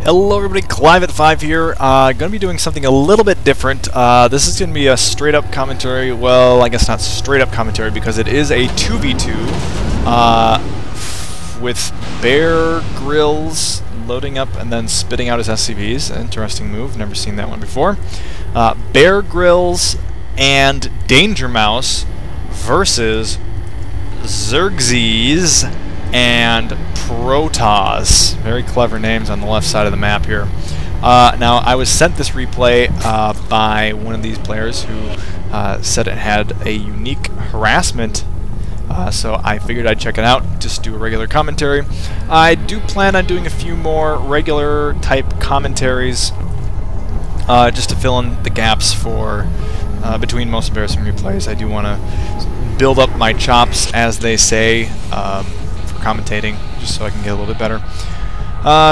Hello everybody, Clive at 5 here. Going to be doing something a little bit different. This is going to be a straight up commentary. Well, I guess not straight up commentary because it is a 2v2 with Bear Grylls loading up and then spitting out his SCVs. Interesting move, never seen that one before. Bear Grylls and Danger Mouse versus Xerxes and Protoss. Very clever names on the left side of the map here. Now, I was sent this replay by one of these players who said it had a unique harassment, so I figured I'd check it out, just do a regular commentary. I do plan on doing a few more regular type commentaries just to fill in the gaps for between most embarrassing replays. I do want to build up my chops, as they say, commentating, just so I can get a little bit better.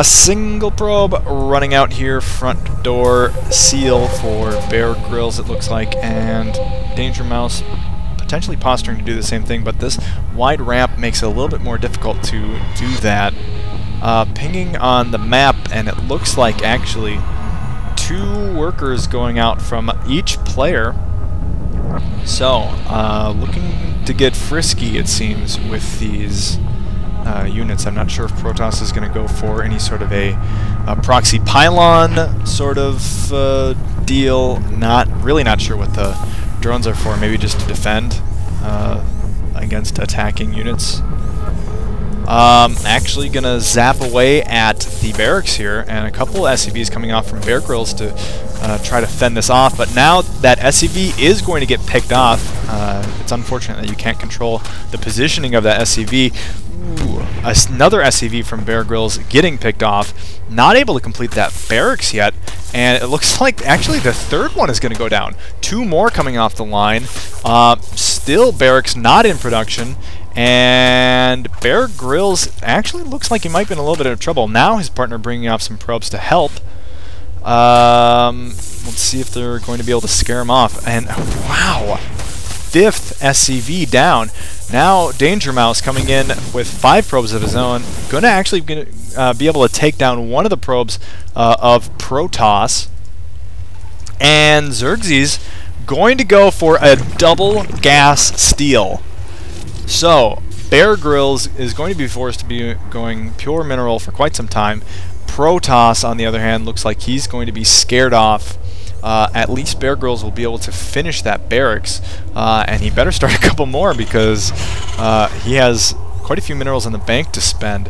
Single probe running out here, front door seal for Bear Grylls, it looks like, and Danger Mouse potentially posturing to do the same thing, but this wide ramp makes it a little bit more difficult to do that. Pinging on the map, and it looks like actually 2 workers going out from each player. So, looking to get frisky, it seems, with these units. I'm not sure if Protoss is going to go for any sort of a proxy pylon sort of deal. Really not sure what the drones are for. Maybe just to defend against attacking units. Actually going to zap away at the barracks here, and a couple SCVs coming off from Bear Grylls to try to fend this off. But now that SCV is going to get picked off, it's unfortunate that you can't control the positioning of that SCV. Ooh, another SCV from Bear Grylls getting picked off, not able to complete that barracks yet, and it looks like actually the third one is going to go down. 2 more coming off the line. Still barracks not in production, and Bear Grylls actually looks like he might be in a little bit of trouble. Now his partner bringing off some probes to help. Let's see if they're going to be able to scare him off. And wow, 5th SCV down. Now Danger Mouse coming in with 5 probes of his own. Going to actually be able to take down one of the probes of Protoss. And Xerxes going to go for a double gas steal. So Bear Grylls is going to be forced to be going pure mineral for quite some time. Protoss, on the other hand, looks like he's going to be scared off. At least Bear Grylls will be able to finish that barracks, and he better start a couple more because he has quite a few minerals in the bank to spend.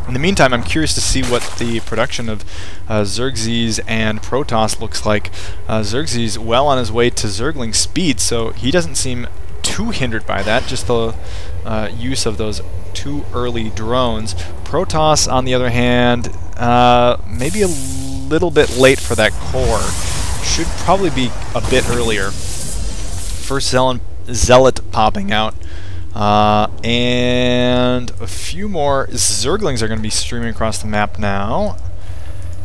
In the meantime, I'm curious to see what the production of Xerxes and Protoss looks like. Xerxes well on his way to Zergling speed, so he doesn't seem too hindered by that, just the use of those 2 early drones. Protoss, on the other hand, maybe a little bit late for that core. Should probably be a bit earlier. First Zealot popping out. And a few more Zerglings are going to be streaming across the map now.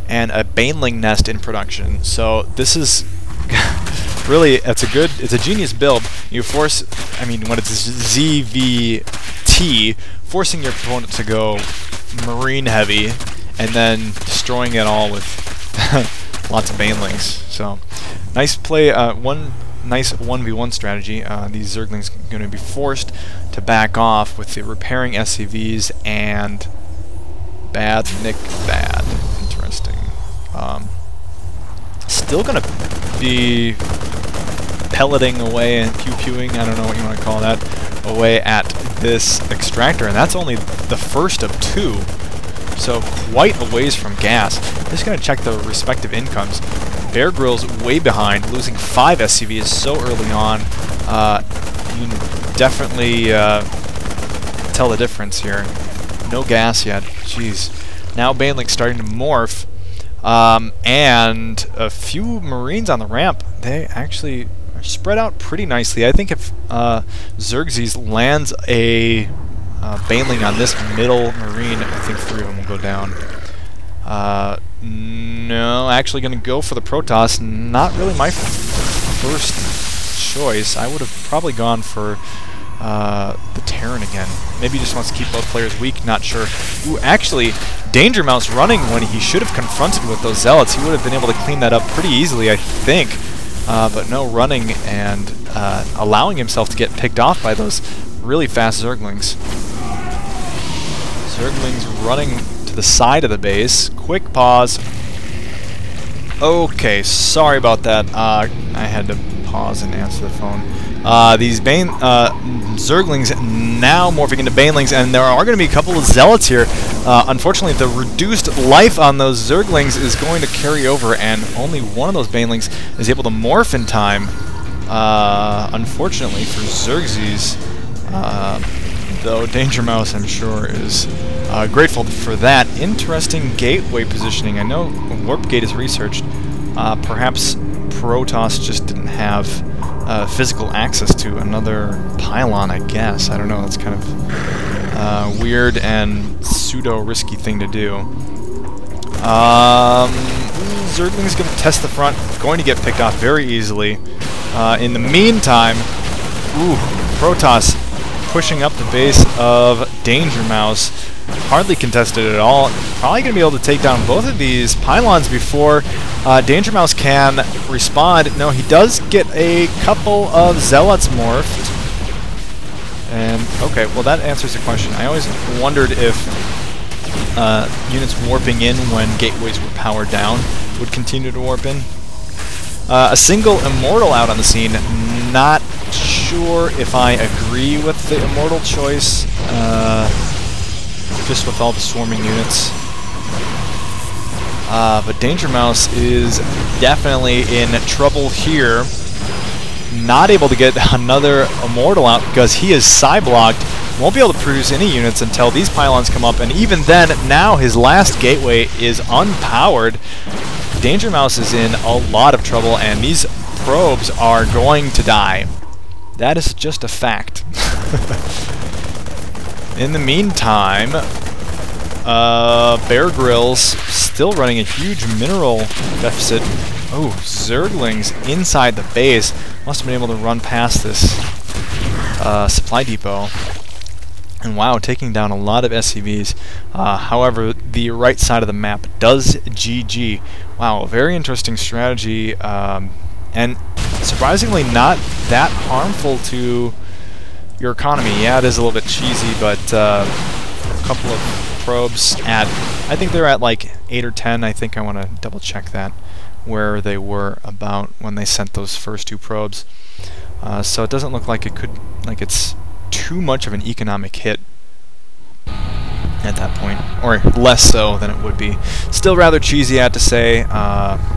And a Baneling nest in production. So this is really, it's a genius build. You force, when it's ZVT, forcing your opponent to go marine heavy and then destroying it all with lots of Banelings. So nice play, one nice 1v1 strategy. These Zerglings are going to be forced to back off with the repairing SCVs and bad. Interesting. Still going to be pelleting away and pew-pewing, I don't know what you want to call that, away at this extractor, and that's only the first of 2. So quite a ways from gas. Just going to check the respective incomes. Bear Grylls way behind, losing 5 SCVs so early on. You can definitely tell the difference here. No gas yet. Jeez. Now Baneling starting to morph. And a few Marines on the ramp. They actually are spread out pretty nicely. I think if Xerxes lands a Baneling on this middle Marine, I think 3 of them will go down. No, actually going to go for the Protoss. Not really my first choice. I would have probably gone for the Terran again. Maybe he just wants to keep both players weak, not sure. Ooh, actually, Danger Mouse running when he should have confronted with those zealots. He would have been able to clean that up pretty easily, I think. But no, running and allowing himself to get picked off by those really fast Zerglings. Zerglings running to the side of the base. Quick pause. Okay, sorry about that. I had to pause and answer the phone. These Zerglings now morphing into Banelings, and there are going to be a couple of Zealots here. Unfortunately, the reduced life on those Zerglings is going to carry over, and only one of those Banelings is able to morph in time. Unfortunately for Xerxes, though Danger Mouse, I'm sure, is grateful for that. Interesting gateway positioning. I know Warp Gate is researched. Perhaps Protoss just didn't have physical access to another pylon, I guess. I don't know, that's kind of weird and pseudo-risky thing to do. Zergling's going to test the front, going to get picked off very easily. In the meantime, Protoss pushing up the base of Danger Mouse. Hardly contested at all. Probably going to be able to take down both of these pylons before Danger Mouse can respond. No, he does get a couple of Zealots morphed. And, okay, well that answers the question. I always wondered if units warping in when gateways were powered down would continue to warp in. A single Immortal out on the scene. Not sure if I agree with the Immortal choice. Just with all the swarming units. But Danger Mouse is definitely in trouble here. Not able to get another Immortal out because he is Psy-blocked. Won't be able to produce any units until these pylons come up, and even then, now his last gateway is unpowered. Danger Mouse is in a lot of trouble, and these probes are going to die. That is just a fact. In the meantime, Bear Grylls still running a huge mineral deficit. Oh, Zerglings inside the base. Must have been able to run past this supply depot. And wow, taking down a lot of SCVs. However, the right side of the map does GG. Wow, very interesting strategy. And surprisingly not that harmful to your economy. Yeah, it is a little bit cheesy, but a couple of probes at, I think they're at like 8 or 10. I think I want to double check that, where they were about when they sent those first 2 probes. So it doesn't look like it's too much of an economic hit at that point, or less so than it would be. Still rather cheesy, I have to say.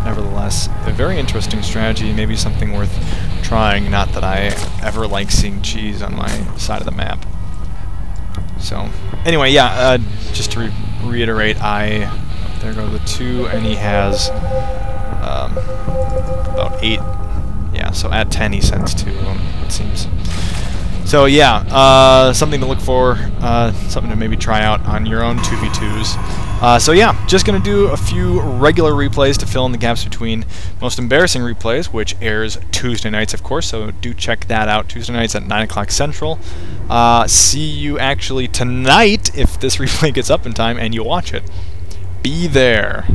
Nevertheless, a very interesting strategy, maybe something worth trying. Not that I ever like seeing cheese on my side of the map. So, anyway, yeah, just to reiterate, there go the 2, and he has about 8. Yeah, so at 10 he sends 2 of them, it seems. So yeah, something to look for, something to maybe try out on your own 2v2s. So yeah, just going to do a few regular replays to fill in the gaps between Most Embarrassing Replays, which airs Tuesday nights, of course, so do check that out Tuesday nights at 9 o'clock Central. See you actually tonight, if this replay gets up in time and you watch it. Be there.